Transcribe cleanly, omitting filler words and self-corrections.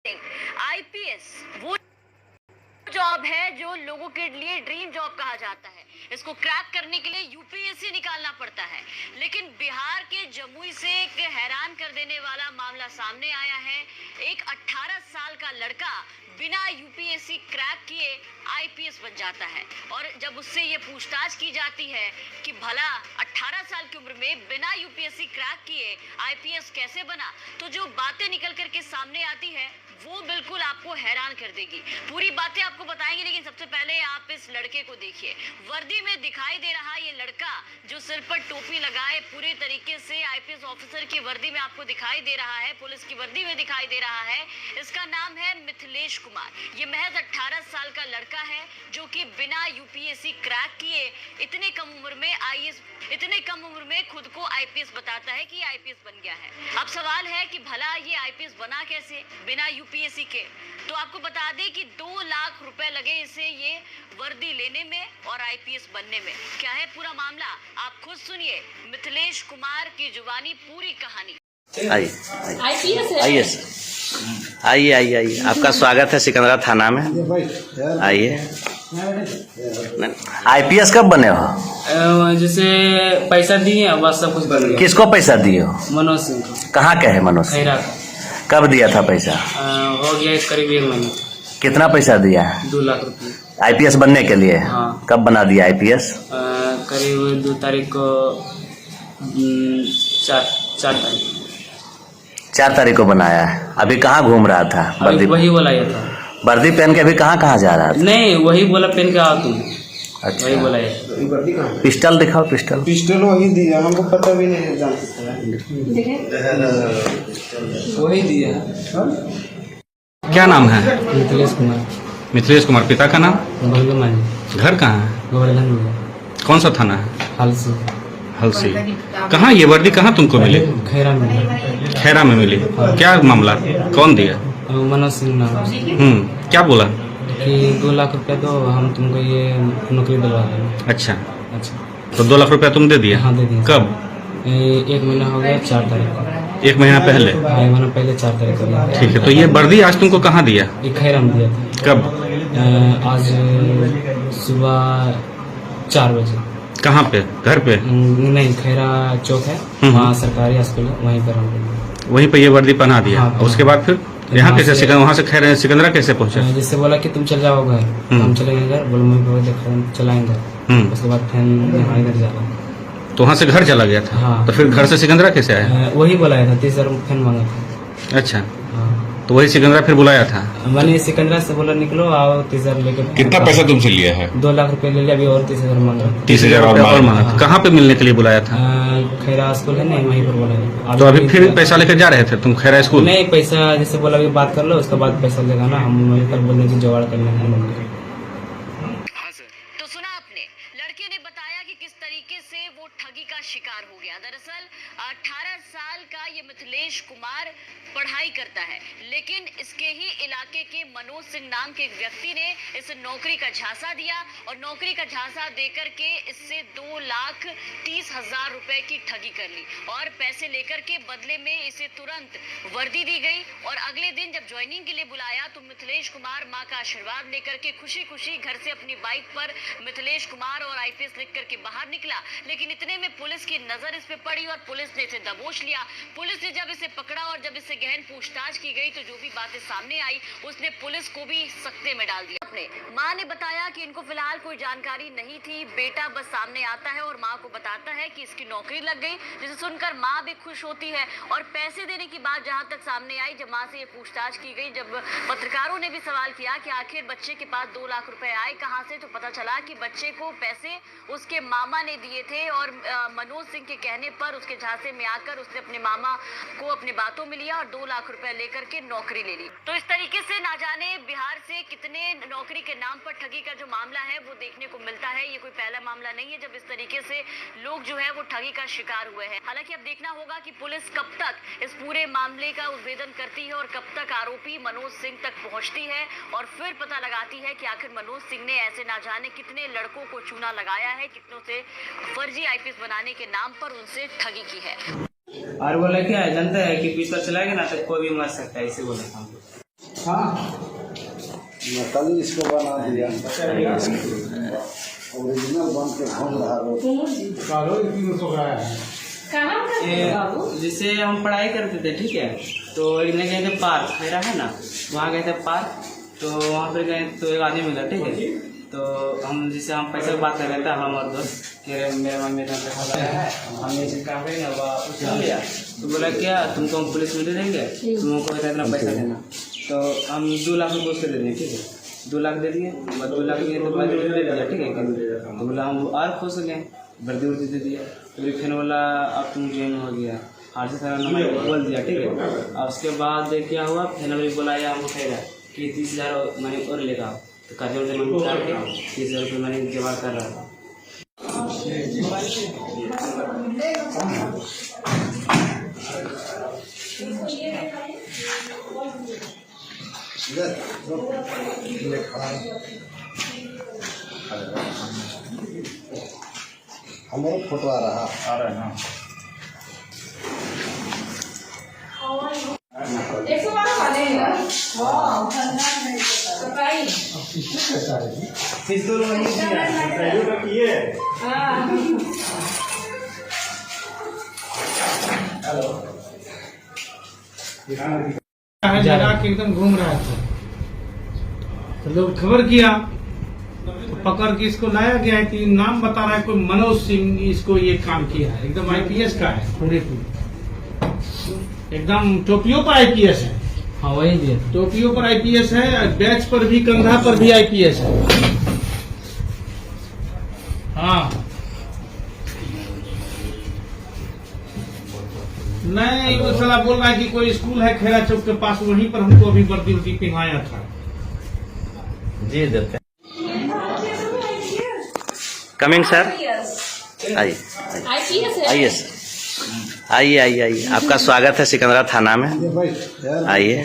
IPS वो job है जो लोगों के लिए ड्रीम जॉब कहा जाता है। इसको क्रैक करने के लिए यूपीएससी निकालना पड़ता है। लेकिन बिहार के जमुई से एक हैरान कर देने वाला मामला सामने आया है। एक 18 साल का लड़का बिना यूपीएससी क्रैक किए आईपीएस बन जाता है। और जब उससे ये पूछताछ की जाती है कि भला 18 साल की उम्र में बिना यूपीएससी क्रैक किए आईपीएस कैसे बना, तो जो बातें निकल करके सामने आती है वो बिल्कुल आपको हैरान कर देगी। पूरी बातें आपको बताएंगे, लेकिन सबसे पहले आप इस लड़के को देखिए। वर्दी में दिखाई दे रहा ये लड़का जो सिर पर टोपी लगाए पूरे तरीके से आईपीएस ऑफिसर की वर्दी में आपको दिखाई दे रहा है, पुलिस की वर्दी में दिखाई दे रहा है। इसका नाम है मिथिलेश कुमार। ये महज 18 साल का लड़का है जो कि बिना यूपीएससी क्रैक किए इतने कम उम्र में खुद को आईपीएस बताता है कि आईपीएस बन गया है। अब सवाल है कि भला ये आईपीएस बना कैसे बिना यूपीएससी के। तो आपको बता दें कि 2 लाख रुपए लगे इसे ये वर्दी लेने में और आईपीएस बनने में। क्या है पूरा मामला आप खुद सुनिए। मिथिलेश कुमार की जुबानी पूरी कहानी। आइए आपका स्वागत है सिकंदरा थाना में। आइए। आईपीएस कब बने हो? जैसे पैसा दिए बस सब कुछ बन गया। किसको पैसा दिए हो? मनोज सिंह को। कहाँ के है मनोज? खैरा का। कब दिया था पैसा? हो गया करीब 1 महीना। कितना पैसा दिया? 2 लाख रुपये। आईपीएस बनने के लिए? हाँ। कब बना दिया आईपीएस? करीब 2 तारीख को 4 तारीख 4 तारीख को बनाया है। अभी कहाँ घूम रहा था? वर्दी वही बोला ये था। वर्दी पहन के अभी कहाँ जा रहा था? नहीं वही बोला पहन के आओ तुम। अच्छा वही बोला ये। पिस्टल दिखाओ। पिस्टल वही दिया, हमको पता भी नहीं जान सकता। वही दिया। क्या नाम है? मिथिलेश कुमार। मिथिलेश कुमार। पिता का नाम? घर कहाँ है? गोवर्धन में। कौन सा थाना है? हलसी। कहाँ ये वर्दी कहाँ तुमको मिली? खैरा में। खैरा में मिली। क्या मामला? कौन दिया? मनोज सिंह नाम। क्या बोला? कि 2 लाख रुपया दो, हम तुमको ये नौकरी दिलवा देंगे। अच्छा। तो 2 लाख रुपया तुम दे दिया? हाँ दे दिया। कब? 1 महीना हो गया 4 तारीख को। 1 महीना पहले? 1 महीना पहले 4 तारीख को। ठीक है। तो ये वर्दी आज तुमको कहाँ दिया? ये खैरा में दिया था। कब? आज सुबह 4 बजे। कहाँ पे? घर पे? नहीं, खैरा चौक है वहाँ सरकारी अस्पताल है, वहीं पर हम वहीं पे ये वर्दी पहना दिया। हाँ, उसके बाद फिर यहाँ कैसे वहाँ से खैर सिकंदरा कैसे पहुँचे? जिससे बोला कि तुम चल जाओ घर। हम चलेंगे घर। बोलो मैं देखा चलाएंगे। उसके बाद फिर यहाँ इधर जा रहा। तो वहाँ से घर चला गया था? हाँ। तो फिर घर से सिकंदरा कैसे आया? वही बुलाया था। 30,000 फिर मांगा था। अच्छा। हाँ। तो वही सिकंदरा फिर बुलाया था? मैंने सिकंदरा से बोला निकलो आओ 30,000 लेके। कितना पैसा तुमसे लिया है? 2 लाख रुपए ले लिया। अभी और 30,000 मांग रहा। 30,000 और मांगा। कहाँ पे मिलने के लिए बुलाया था? खैरा स्कूल है नहीं, वहीं पर बोला। तो अभी फिर पैसा लेकर जा रहे थे तुम खैरा स्कूल? नहीं, पैसा जैसे बोला अभी बात कर लो, उसके बाद पैसा लेगा ना। हम वहीं पर बोलने की जुगाड़ करने हैं। तो सुना आपने, लड़के ने बताया कि किस तरीके से वो ठगी का शिकार हो गया। दरअसल 18 साल का ये मिथिलेश कुमार पढ़ाई करता है, लेकिन इसके ही इलाके के मनोज सिंह नाम के एक व्यक्ति ने इसे नौकरी का झांसा दिया और नौकरी का झांसा देकर के इससे 2,30,000 रुपए की ठगी कर ली और पैसे लेकर के बदले में इसे तुरंत वर्दी दी गई। और अगले दिन जब ज्वाइनिंग के लिए बुलाया तो मिथिलेश कुमार मां का आशीर्वाद लेकर के खुशी खुशी घर से अपनी बाइक पर मिथिलेश कुमार और आईपीएस लिख करके बाहर निकला। लेकिन इतने में पुलिस की नजर इस पे पड़ी और पुलिस ने इसे दबोच लिया। पुलिस ने जब इसे पकड़ा और जब इसे गहन पूछताछ की गई तो जो भी बातें सामने आई उसने पुलिस को भी सकते में डाल दिया। अपने मां ने बताया कि इनको फिलहाल कोई जानकारी नहीं थी। बेटा बस सामने आता है और मां को बताता है कि इसकी नौकरी लग गई, जिसे सुनकर मां भी खुश होती है। और पैसे देने की बात जहां तक सामने आई, जब मां से ये पूछताछ की गई, जब पत्रकारों ने भी सवाल किया कि आखिर बच्चे के पास 2 लाख रुपए आए कहां से, तो पता चला कि बच्चे को पैसे उसके मामा ने दिए थे और मनोज सिंह के कहने पर उसके झांसे में आकर उसने अपने मामा को अपने बातों में लिया और 2 लाख रुपए लेकर के नौकरी ले ली। तो इस तरीके से ना जाने बिहार से कितने नौकरी के नाम पर ठगी का जो मामला है वो देखने को मिलता है। ये कोई पहला मामला नहीं है जब इस तरीके से लोग जो है वो ठगी का शिकार हुए हैं। हालांकि अब देखना होगा कि पुलिस कब तक इस पूरे मामले का उद्भेदन करती है और कब तक आरोपी मनोज सिंह तक पहुंचती है और फिर पता लगाती है कि आखिर मनोज सिंह ने ऐसे ना जाने कितने लड़कों को चूना लगाया है, कितनों से फर्जी आईपीएस बनाने के नाम पर उनसे ठगी की है। और बोला क्या जानता है कि पिस्टल चलाएगा ना तो कोई भी मर सकता है, इसे बोला था। कल इसको बना दिया ओरिजिनल बन के घूम रहा जैसे हम पढ़ाई करते थे, ठीक है, तो एक दिन गए थे पार्क, मेरा है ना, वहाँ गए थे पार्क, तो वहाँ पर गए तो एक आदमी मिला, ठीक है, तो हम जैसे हम पैसे की बात कर रहे थे, हम और दोस्त कि मेरे मम्मी मेरा पैसा लगाया है, हम ये चीज़ काम करेंगे, उसने लिया तो बोला क्या तुमको हम पुलिस में दे देंगे, तुमको इतना पैसा देना, तो हम 2 लाख रुपये उससे दे देंगे, ठीक है, 2 लाख दे दिए, 2 लाख दिए तो बाद दे दिया, ठीक है, तो बोला हम और खुश हो गए, वर्दी वर्दी दे दिया, तो फिर बोला अब तुम जेल हो गया, हार से सारा नंबर बोल दिया, ठीक है, और उसके बाद क्या हुआ, फिर हमें बुलाया, हमको कहेगा कि 30,000 मनी और लेगा, तो कर्जे उर्जे मनी उतार के 30,000 रुपये मनी जमा कर रहा था। हमारा फोटो आ रहा है ना। लगा के एकदम घूम रहा था, तो लोग खबर किया, तो पकड़ के इसको लाया गया है कि नाम बता रहा है कोई मनोज सिंह, इसको ये काम किया है, एकदम आईपीएस का है, पूरे एकदम टोपियों पर आईपीएस है। हाँ वही दिया, टोपियों पर आईपीएस है, बैच पर भी, कंधा पर भी आईपीएस है। हाँ नहीं, वो साला बोल रहा है कि कोई स्कूल है खेड़ा चौक के पास, वहीं पर हमको अभी वर्दी वर्दी पिघाया था। जी देते हैं। कमिंग सर, आइए आइए सर, आइए आइए आइए, आपका स्वागत है सिकंदरा थाना में, आइए।